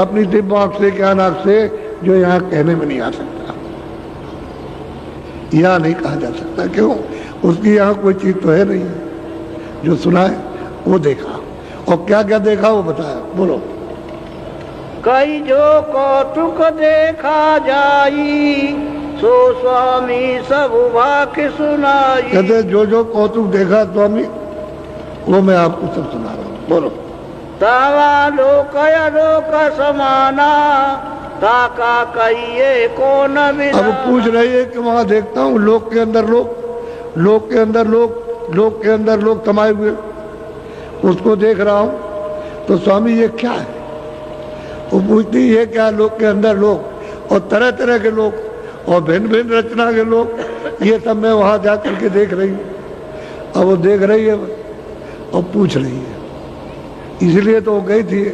अपनी दिव्य आंख से क्या नाक से जो यहाँ कहने में नहीं आ सकता, यहाँ नहीं कहा जा सकता। क्यों? उसकी यहाँ कोई चीज तो है नहीं। जो सुना है वो देखा, और क्या क्या देखा वो बताया। बोलो। कई जो कौतुक देखा जाई, सो स्वामी सब वाक्य सुनाई। कहते जो जो कौतुक देखा स्वामी वो मैं आपको सब सुना रहा हूँ। बोलो। तावा लोक अलोक समाना, ताका कहिए कौन बिना। अब पूछ रही है कि वहां देखता हूँ लोक के अंदर लोक, लोक के अंदर लोक, लोक के अंदर लोक समाये हुए, उसको देख रहा हूँ। तो स्वामी ये क्या है? वो पूछती है क्या लोक के अंदर लोक, और तरह तरह के लोग और भिन्न भिन्न रचना के लोग, ये सब मैं वहां जा करके देख रही हूँ। अब वो देख रही है और पूछ रही है, इसलिए तो वो गई थी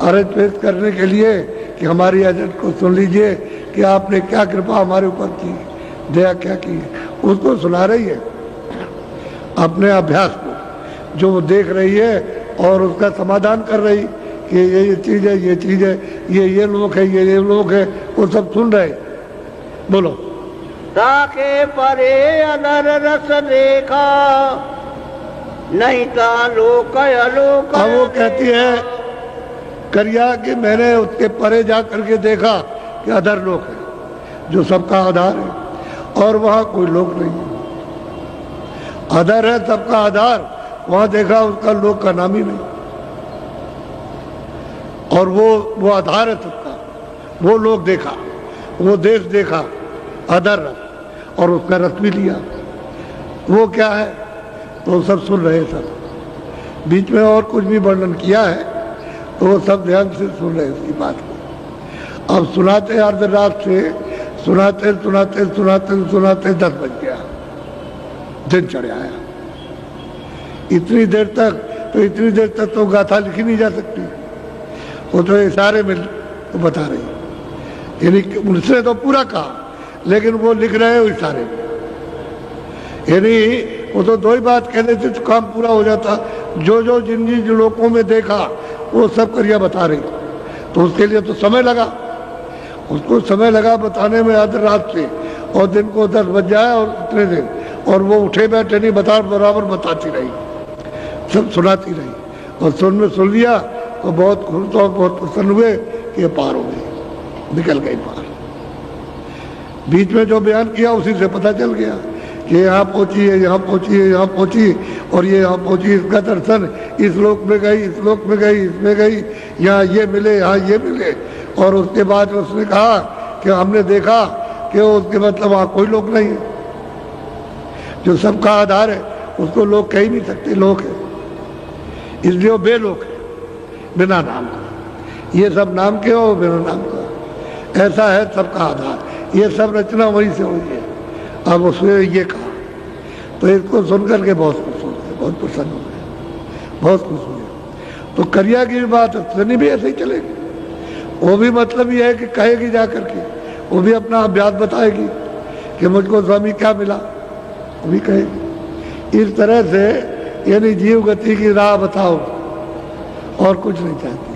अर्ज पेश करने के लिए कि हमारी अर्ज को सुन लीजिए कि आपने क्या कृपा हमारे ऊपर की, दया क्या की है। उसको सुना रही है अपने अभ्यास को, जो वो देख रही है, और उसका समाधान कर रही कि ये चीज है, ये चीज है, ये लोग है, ये लोग है, वो सब सुन रहे। बोलो। ताके परे अदर रस देखा, नहीं ता लोक अलोक। अब वो कहती है करिया कि मैंने उसके परे जा करके देखा कि अधर लोक है, जो सबका आधार है, और वहां कोई लोक नहीं है। अधर है सबका आधार, वहां देखा उसका लोक का नाम ही नहीं। और वो आधार है सबका, वो लोक देखा, वो देश देखा, अधर रस, और उसका रस भी लिया। वो क्या है? तो सब सुन रहे, सब बीच में और कुछ भी वर्णन किया है तो वो सब ध्यान से सुन रहे इसकी बात को। अब सुनाते अर्धरात से सुनाते सुनाते सुनाते सुनाते 10 बज गया, दिन चढ़ आया। इतनी देर तक तो गाथा लिखी नहीं जा सकती, वो तो इशारे में तो बता रही, यानी उनसे तो पूरा कहा लेकिन वो लिख रहे हो इशारे में। यानी वो तो दो ही बात कहने से तो काम पूरा हो जाता। जो जो जिन जिन लोगों में देखा वो सब करिया बता रही, तो उसके लिए तो समय लगा, उसको समय लगा बताने में आधी रात से, और दिन को 10 बज जाए और इतने दिन, और वो उठे बैठे नहीं, बराबर बताती रही, सब सुनाती रही, और सुन लिया तो बहुत खुश और बहुत प्रसन्न हुए कि ये पार हो गई, निकल गई पार। बीच में जो बयान किया उसी से पता चल गया कि यहाँ पहुंची है, यहाँ पहुंची है, यहाँ पहुंची, और ये यहाँ पहुंची, इसका दर्शन इस लोक में गई, इस लोक में गई, इसमें गई, यहाँ ये मिले, यहाँ ये मिले। और उसके बाद उसने कहा कि हमने देखा कि उसके मतलब वहाँ कोई लोक नहीं है, जो सबका आधार है उसको लोग कह ही नहीं सकते, लोक है, इसलिए वो बेलोक है, बिना नाम का। ये सब नाम के हो, बिना नाम का। ऐसा है सबका आधार, ये सब रचना वहीं से हुई है। अब उसने ये कहा तो इसको सुनकर के बहुत खुश हो गए, बहुत प्रसन्न हो गए, बहुत खुश हुए। तो करिया की बात सुनी भी ऐसे ही चलेगी, वो भी मतलब ये है कि कहेगी जा करके, वो भी अपना अभ्यास बताएगी कि मुझको स्वामी क्या मिला, वो भी कहेगी। इस तरह से यानी जीव गति की राह बताओ, और कुछ नहीं चाहती।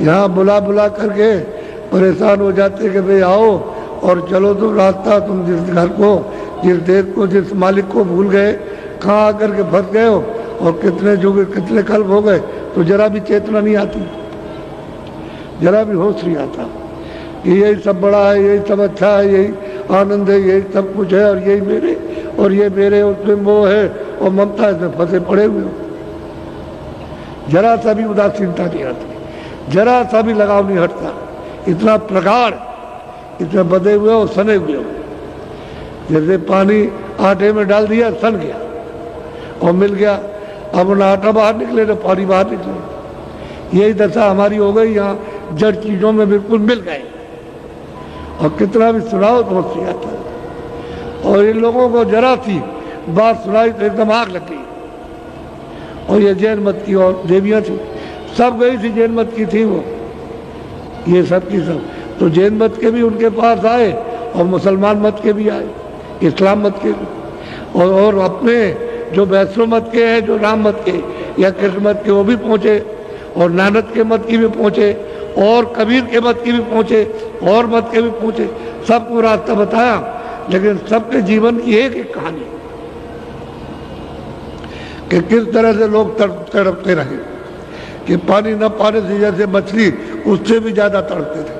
यहाँ बुला बुला करके परेशान हो जाते कि भाई आओ और चलो, तुम रास्ता, तुम जिस घर को, जिस देश को, जिस मालिक को भूल गए, कहाँ आकर के फंस गए हो, और कितने जुग कितने कल्प हो गए, तो जरा भी चेतना नहीं आती, जरा भी होश नहीं आता कि यही सब बड़ा है, यही सब अच्छा है, यही आनंद है, यही सब कुछ है, और यही मेरे, और ये मेरे, उसमें मोह है और ममता, इसमें फंसे पड़े हुए हो। जरा सा भी उदासीनता नहीं आती, जरा सा भी लगाव नहीं हटता, इतना प्रगाढ़, इतने बदे हुए और सने हुए हो। जैसे पानी आटे में डाल दिया, सन गया और मिल गया, अब ना आटा बाहर निकले ना पानी बाहर निकले। यही दशा हमारी हो गई, यहाँ जड़ चीजों में बिल्कुल मिल गए, और कितना भी सुनाओ तो हंसी आता है। और इन लोगों को जरा सी बात सुनाई तो एकदम आग लग गई। और ये जैन मत की और देवियाँ थी, सब गई थी, जैन मत की थी वो, ये सब की सब। तो जैन मत के भी उनके पास आए, और मुसलमान मत के भी आए, इस्लाम मत के भी, और अपने जो वैष्णव मत के हैं, जो राम मत के या कृष्ण मत के, वो भी पहुँचे, और नानक के मत की भी पहुंचे, और कबीर के मत की भी पहुंचे, और मत के भी पहुंचे, सबको रास्ता बताया, लेकिन सबके जीवन की एक एक कहानी कि किस तरह से लोग तड़पते रहे, कि पानी न पाने से जैसे मछली उससे भी ज्यादा तड़पते थे।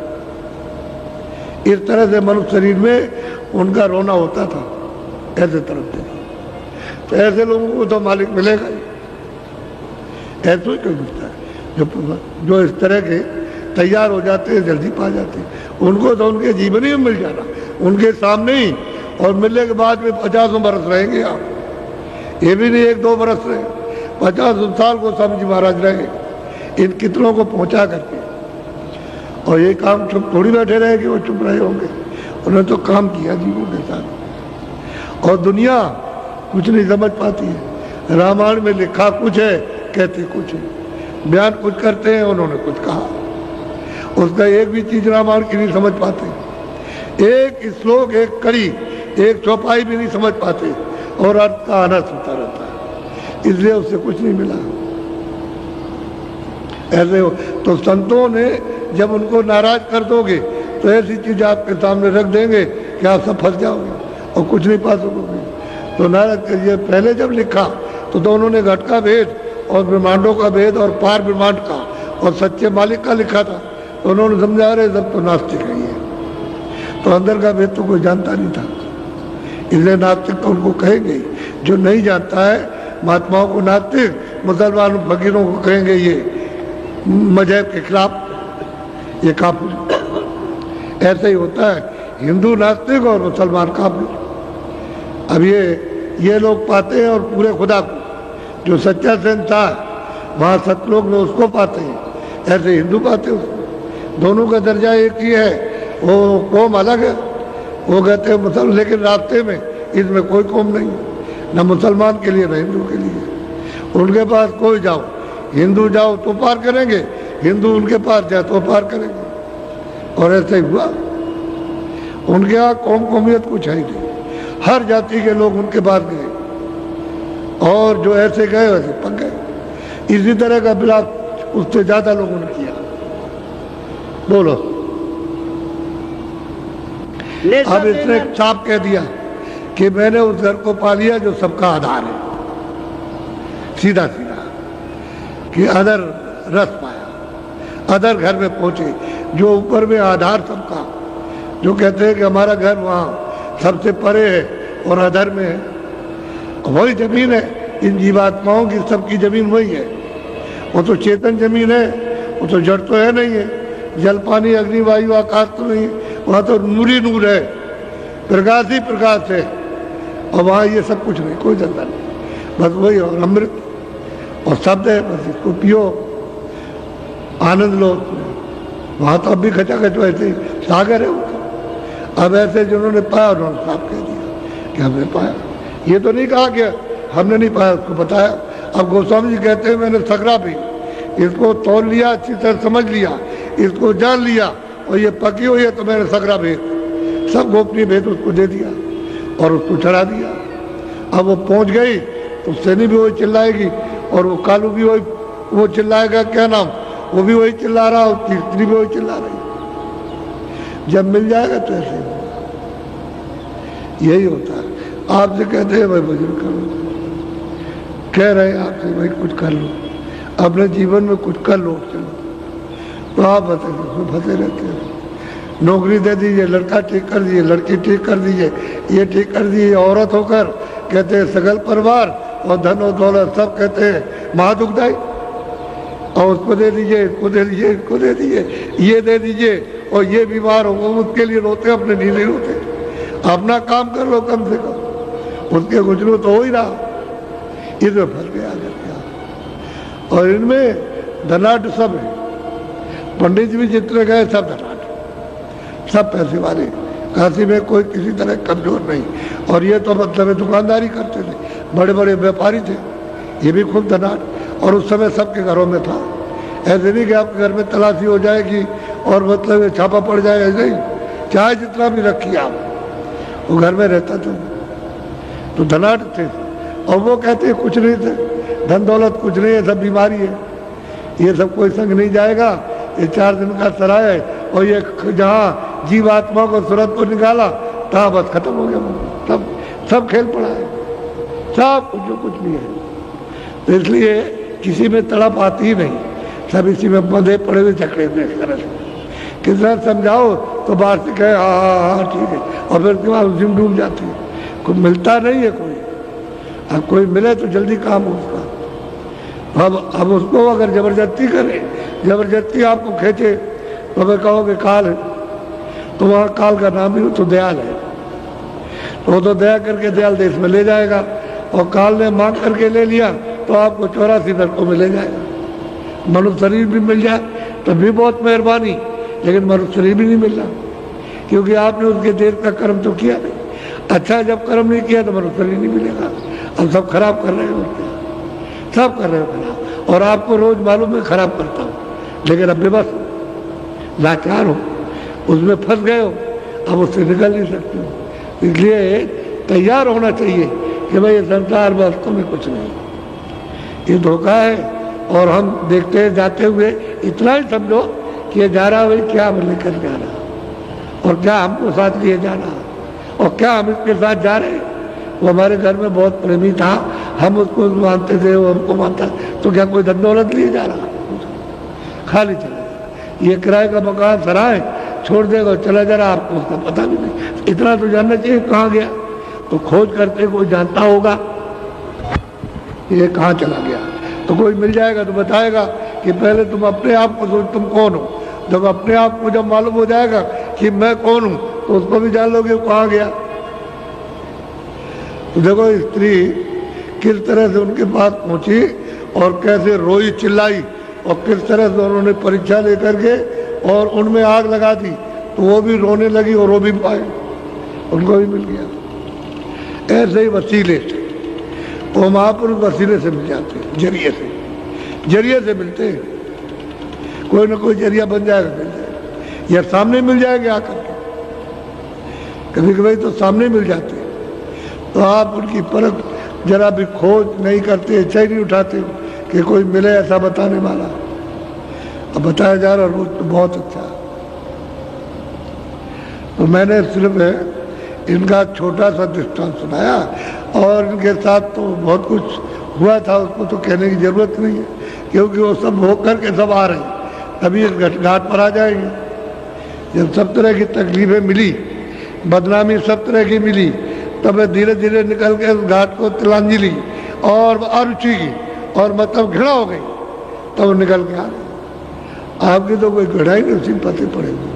इस तरह से मनुष्य शरीर में उनका रोना होता था, ऐसे तड़पते थे। तो ऐसे लोगों को तो मालिक मिलेगा ही, ऐसा ही क्यों मिलता है? जो इस तरह के तैयार हो जाते हैं, जल्दी पा जाते हैं, उनको तो उनके जीवन ही में मिल जाना, उनके सामने ही, और मिलने के बाद में 50 बरस रहेंगे आप, ये भी नहीं 1-2 बरस रहे, 50 साल को स्वामी महाराज रहे इन कितनों को पहुंचा करके। और ये काम चुप थोड़ी बैठे रहे कि वो चुप रहे होंगे, उन्होंने तो काम किया जीवों के साथ। और दुनिया कुछ नहीं समझ पाती है, रामायण में लिखा कुछ है, कहते कुछ है, बयान कुछ करते हैं, उन्होंने कुछ कहा, उसका एक भी चीज रामायण की नहीं समझ पाते, एक श्लोक, एक कड़ी, एक चौपाई भी नहीं समझ पाते, और अर्थ का अनर्थ होता रहता है, इसलिए उससे कुछ नहीं मिला। ऐसे हो तो संतों ने जब उनको नाराज कर दोगे तो ऐसी चीज आपके सामने रख देंगे कि आप सब फंस जाओगे और कुछ नहीं पा सकोगे। तो नाराज करिए, पहले जब लिखा तो उन्होंने घट का भेद और ब्रह्मांडों का भेद और पार ब्रह्मांड का और सच्चे मालिक का लिखा था, तो उन्होंने समझा रहे सब तो नास्तिक है, तो अंदर का भेद तो कोई जानता नहीं था, इसलिए नास्तिक तो उनको कहेंगे। जो नहीं जानता है महात्माओं को नास्तिक, मुसलमान फकीरों को कहेंगे ये मजहब के खिलाफ, ये काफिर। ऐसा ही होता है, हिंदू नास्तिक और मुसलमान काफिर। अब ये लोग पाते हैं और पूरे खुदा को, जो सच्चा संसार वहाँ सतलोक में उसको पाते हैं, ऐसे हिंदू पाते हैं उसको। दोनों का दर्जा एक ही है, वो कौम अलग है, वो कहते हैं मुसलमान, लेकिन रास्ते में इसमें कोई कौम नहीं, न मुसलमान के लिए न हिंदू के लिए। उनके पास कोई जाओ, हिंदू जाओ तो पार करेंगे, हिंदू उनके पास जाए तो पार करेंगे, और ऐसा ही हुआ। उनके यहाँ कौम कौमियत कुछ है ही नहीं, हर जाति के लोग उनके पास गए, और जो ऐसे गए वैसे पक गए। इसी तरह का बिलाप उससे ज्यादा लोगों ने किया। बोलो, अब इसने साफ कह दिया कि मैंने उस घर को पा लिया जो सबका आधार है, सीधा सीधा, कि अदर रस पाया, अदर घर में पहुंचे, जो ऊपर में आधार सबका, जो कहते हैं कि हमारा घर वहाँ सबसे परे है और अदर में है, वही जमीन है इन जीवात्माओं की, सबकी जमीन वही है। वो तो चेतन जमीन है, वो तो जड़ तो है नहीं है, जल पानी अग्नि वायु आकाश तो नहीं, वहाँ तो नूर ही नूर है, प्रकाश ही प्रकाश है, और वहाँ ये सब कुछ नहीं, कोई धंधा नहीं, बस वही और अमृत और शब्द है, बस इसको पियो, आनंद लो। वहाँ तो अब भी खचाखच वैसे ही सागर है वो तो। अब ऐसे जिन्होंने पाया उन्होंने साफ कह दिया कि हमने पाया, ये तो नहीं कहा कि हमने नहीं पाया, उसको बताया। अब गोस्वामी जी कहते हैं मैंने सकरा भी इसको तोड़ लिया, अच्छी तरह समझ लिया, इसको जान लिया, और ये पकी हुई है, तो मैंने सकरा भेद, सब गोपनीय भेद उसको दे दिया और उसको चढ़ा दिया। अब वो पहुंच गई तो सैनी भी वही चिल्लाएगी, और वो कालू भी वही वो चिल्लाएगा, क्या नाम, वो भी वही चिल्ला रहा, और तीसरी भी वही चिल्ला रही। जब मिल जाएगा तो ऐसे यही होता है। आपसे कहते हैं भाई भजन करो, कह रहे हैं आपसे भाई कुछ कर लो, अपने जीवन में कुछ कर लो, चलो, तो आप बताइए फंसे रहते हैं। नौकरी दे दीजिए, लड़का ठीक कर दीजिए, लड़की ठीक कर दीजिए, ये ठीक कर दीजिए, औरत होकर कहते हैं सगल परिवार और धन और दौलत सब कहते हैं महादुखदायी, और उसको दे दीजिए, इसको दे दीजिए, इसको दे दीजिए, ये दे दीजिए, और ये बीमार हो उसके लिए रोते, अपने लिए नहीं रोते। अपना काम कर लो कम से कम, उसके गुजरो तो हो ही रहा, इसमें फंस गया क्या। और इनमें धनाढ़ सब है, पंडित जी भी जितने गए सब धनाढ़, सब पैसे वाले, काशी में कोई किसी तरह कमजोर नहीं। और ये तो मतलब दुकानदारी करते थे, बड़े बड़े व्यापारी थे, ये भी खूब धनाढ़, और उस समय सबके घरों में था। ऐसे नहीं कि आपके घर में तलाशी हो जाएगी और मतलब छापा पड़ जाएगा, ऐसे ही चाहे जितना भी रखिए आप, वो घर में रहता था, तो धनाढ़ थे। और वो कहते कुछ नहीं थे, धन दौलत कुछ नहीं है, सब बीमारी है। ये सब कोई संग नहीं जाएगा। ये 4 दिन का सराय है, और ये जहाँ जीवात्मा को सूरत को निकाला तहाँ बस खत्म हो गया। सब खेल पड़ा है, सब कुछ जो कुछ भी है। तो इसलिए किसी में तड़प आती ही नहीं, सब इसी में बंधे पड़े हुए चक्रे में। इस तरह से कितना समझाओ तो बाहर से कहे हाँ ठीक है, और फिर उसके बाद उसी में डूब जाती है। कोई मिलता नहीं है कोई। अब कोई मिले तो जल्दी काम हो उसका। अब उसको अगर जबरदस्ती करे, जबरदस्ती आपको खींचे, तो मैं कहोगे काल है, तो वहाँ काल का नाम ही तो दयाल है। तो वो तो दया करके दयाल देश में ले जाएगा, और काल ने मांग करके ले लिया तो आपको 84 नरकों में ले जाएगा। मनुष्य शरीर भी मिल जाए तो भी बहुत मेहरबानी, लेकिन मनुष्य शरीर भी नहीं मिल रहा, क्योंकि आपने उसके देर का कर्म तो किया नहीं। अच्छा जब कर्म नहीं किया तो मनुष्य शरीर नहीं मिलेगा। अब सब खराब कर रहे हो, सब कर रहे हो खराब, और आपको रोज मालूम है खराब करता हूँ, लेकिन अब बेबस हो, लाचार हो, उसमें फंस गए हो, अब उससे निकल नहीं सकते हो। इसलिए तैयार होना चाहिए कि भाई ये संसार वास्तव में कुछ नहीं, ये धोखा है। और हम देखते जाते हुए इतना ही समझो कि ये जा रहा भाई क्या लेकर जा रहा, और क्या हमको साथ लिए जा रहा, और क्या हम इसके साथ जा रहे हैं। वो हमारे घर में बहुत प्रेमी था, हम उसको मानते थे, वो हमको मानता, तो क्या कोई धन दौलत लिए जा रहा, खाली चला जा। ये किराए का मकान सराय छोड़ देगा, चला जा रहा, आपको उसका पता भी नहीं। इतना तो जानना चाहिए कहाँ गया, तो खोज करते कोई जानता होगा ये कहाँ चला गया, तो कोई मिल जाएगा तो बताएगा कि पहले तुम अपने आप को सोच तुम कौन हो। जब अपने आप को जब मालूम हो जाएगा कि मैं कौन हूं, तो उसको भी जान लोगे कहाँ गया। तो देखो स्त्री किस तरह से उनके पास पहुंची और कैसे रोई चिल्लाई, और किस तरह से उन्होंने परीक्षा लेकर के और उनमें आग लगा दी, तो वो भी रोने लगी और रो भी पाए, उनको भी मिल गया। ऐसे ही वसीले से वो महापुरुष वसीले से मिल जाते हैं, जरिए से मिलते हैं। कोई ना कोई जरिया बन जाएगा, मिल जाएगा, या सामने मिल जाएंगे आकर के, कभी कभी तो सामने मिल जाते हैं। तो आप उनकी परख जरा भी खोज नहीं करते, इच्छा ही नहीं उठाते हो कि कोई मिले ऐसा बताने वाला। अब बताया जा रहा रोज तो बहुत अच्छा। तो मैंने सिर्फ इनका छोटा सा दृष्टांत सुनाया, और इनके साथ तो बहुत कुछ हुआ था, उसको तो कहने की जरूरत नहीं है, क्योंकि वो सब हो करके सब आ रहे हैं, तभी इस घाट पर आ जाएंगे। जब सब तरह की तकलीफें मिली, बदनामी सब तरह की मिली, तब धीरे धीरे निकल के उस घाट को तिलांजलि और अरुचि की और मतलब घृणा हो गई, तब वो निकल के आ गए। आपकी तो कोई घृणा ही नहीं, उसी पते पड़े हुए,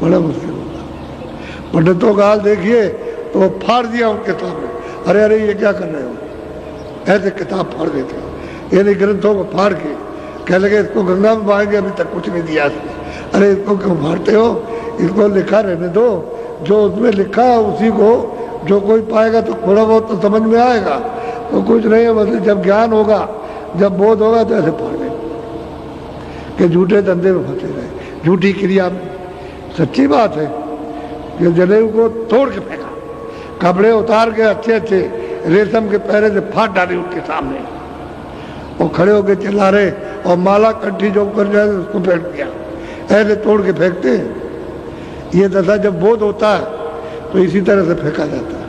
बड़ा मुश्किल होता। पंडितों का हाल देखिए तो वो फाड़ दिया उनके सामने, अरे अरे ये क्या कर रहे हो, ऐसे किताब फाड़ देते, यानी ग्रंथों को फाड़ के कह लगे इसको गंगा में बहाएंगे, अभी तक कुछ नहीं दिया इसने। अरे इसको क्यों फाड़ते हो, इसको लिखा रहने दो, जो उसमें लिखा है उसी को जो कोई पाएगा तो थोड़ा बहुत तो समझ में आएगा, तो कुछ नहीं है। मतलब जब ज्ञान होगा, जब बोध होगा, तो ऐसे फाड़ दें कि झूठे धंधे में फंसे रहे, झूठी क्रिया में। सच्ची बात है कि जनेऊ को तोड़ के फेंका, कपड़े उतार के अच्छे अच्छे रेशम के पैरे से फाड़ डाले उनके सामने, और खड़े होकर चिल्ला रहे, और माला कंठी जो कर जाए उसको फेंक दिया, ऐसे तोड़ के फेंकते हैं। ये दशा जब बोध होता है तो इसी तरह से फेंका जाता है।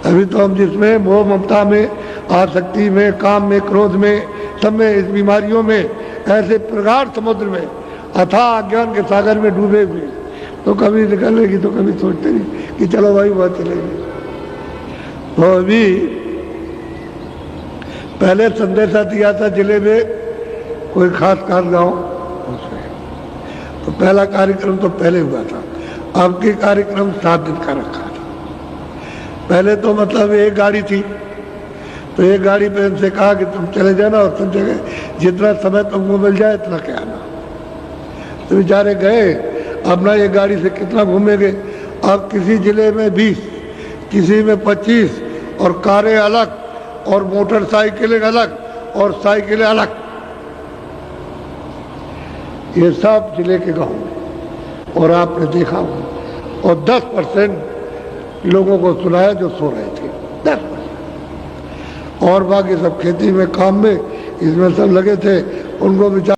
अभी तो हम जिसमें मोह ममता में, आसक्ति में, काम में, क्रोध में, सब में, इस बीमारियों में, ऐसे प्रगाढ़ समुद्र में, अथाह अज्ञान के सागर में डूबे हुए, तो कभी निकलेगी तो कभी सोचते नहीं कि चलो भाई वह चलेगी। तो अभी पहले संदेशा दिया था जिले में कोई खास गाँव, उसमें तो पहला कार्यक्रम तो पहले हुआ था, अब की कार्यक्रम 7 दिन का रखा था। पहले तो मतलब एक गाड़ी थी, तो एक गाड़ी पे इनसे कहा कि तुम चले जाना और सब जगह जितना समय तुमको मिल जाए इतना क्या आना। तो बेचारे गए, अब ना ये गाड़ी से कितना घूमेंगे। अब किसी जिले में 20, किसी में 25, और कारें अलग, और मोटरसाइकिलें अलग, और साइकिलें अलग, ये सब जिले के गांव में। और आपने देखा होगा, और 10% लोगों को सुनाया जो सो रहे थे, 10%, और बाकी सब खेती में, काम में, इसमें सब लगे थे, उनको विचार